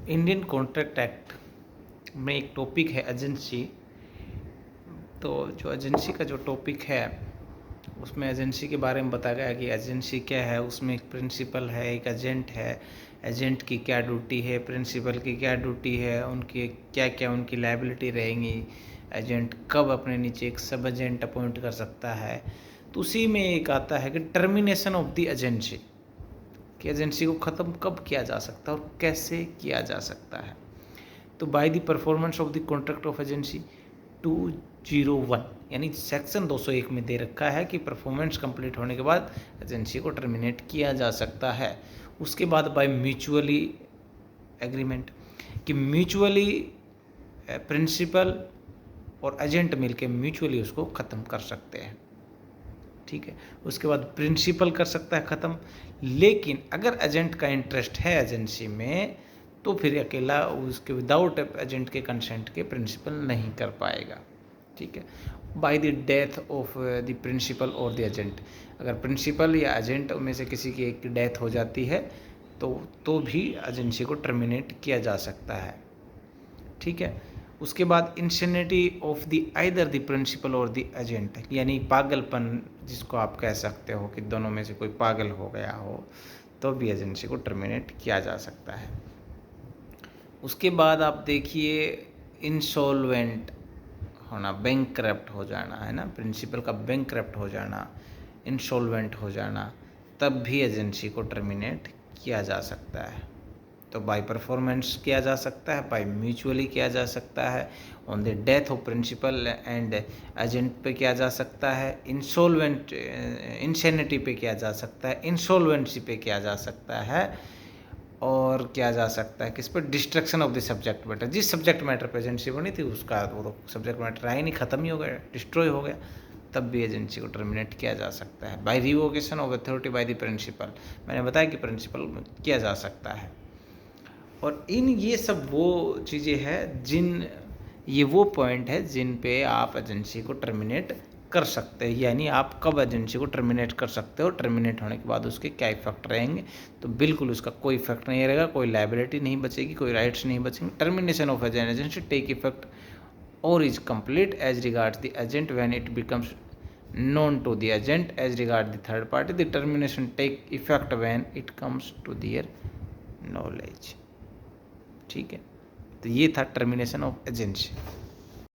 Indian contract act में एक topic है एजेंसी। तो जो एजेंसी का जो टॉपिक है उसमें एजेंसी के बारे में बताया गया कि एजेंसी क्या है। उसमें एक प्रिंसिपल है, एक एजेंट है। एजेंट की क्या ड्यूटी है, प्रिंसिपल की क्या ड्यूटी है, उनकी क्या क्या उनकी लायबिलिटी रहेंगी, एजेंट कब अपने नीचे एक सब एजेंट अपॉइंट कर सकता है। तो उसी में एक आता है कि टर्मिनेशन ऑफ द एजेंसी, कि एजेंसी को ख़त्म कब किया जा सकता है और कैसे किया जा सकता है। तो by the performance of the contract of agency 201 यानी सेक्शन 201 में दे रखा है कि परफॉर्मेंस कंप्लीट होने के बाद एजेंसी को टर्मिनेट किया जा सकता है। उसके बाद बाय म्यूचुअली एग्रीमेंट, कि म्यूचुअली प्रिंसिपल और एजेंट मिलके म्यूचुअली उसको ख़त्म कर सकते हैं। ठीक है, उसके बाद प्रिंसिपल कर सकता है ख़त्म, लेकिन अगर एजेंट का इंटरेस्ट है एजेंसी में तो फिर अकेला उसके विदाउट एजेंट के कंसेंट के प्रिंसिपल नहीं कर पाएगा। ठीक है, by the death of the principal और द एजेंट, अगर प्रिंसिपल या एजेंट में से किसी की एक डेथ हो जाती है तो भी एजेंसी को टर्मिनेट किया जा सकता है। ठीक है, उसके बाद insanity of the either the principal और द एजेंट, यानी पागलपन जिसको आप कह सकते हो कि दोनों में से कोई पागल हो गया हो तो भी एजेंसी को टर्मिनेट किया जा सकता है। उसके बाद आप देखिए इंसॉल्वेंट होना, बैंकक्रप्ट हो जाना, है ना, प्रिंसिपल का बैंकक्रप्ट हो जाना, इंसॉल्वेंट हो जाना, तब भी एजेंसी को टर्मिनेट किया जा सकता है। तो बाय परफॉर्मेंस किया जा सकता है, बाय म्यूचुअली किया जा सकता है, on the death of principal and agent पे किया जा सकता है, इंसॉल्वेंट इंसेनिटी पे किया जा सकता है, इंसॉल्वेंसी पे किया जा सकता है, और किया जा सकता है किस पर, destruction of the subject matter. जिस सब्जेक्ट मैटर पर एजेंसी बनी थी उसका वो तो सब्जेक्ट मैटर रहा ही नहीं, ख़त्म ही हो गया, डिस्ट्रॉय हो गया, तब भी एजेंसी को टर्मिनेट किया जा सकता है। By revocation of authority by the principal, मैंने बताया कि प्रिंसिपल किया जा सकता है। और ये सब वो चीज़ें हैं ये वो पॉइंट है जिन पे आप एजेंसी को टर्मिनेट कर सकते हैं, यानी आप कब एजेंसी को टर्मिनेट कर सकते हो, टर्मिनेट होने के बाद उसके क्या इफेक्ट रहेंगे। तो बिल्कुल उसका कोई इफेक्ट नहीं रहेगा, कोई लायबिलिटी नहीं बचेगी, कोई राइट्स नहीं बचेंगे। Termination of an agency take effect और is complete as regards the agent when it becomes known to the agent as regard the third party. The termination take effect when it comes to their knowledge। ठीक है, तो ये था termination of agency.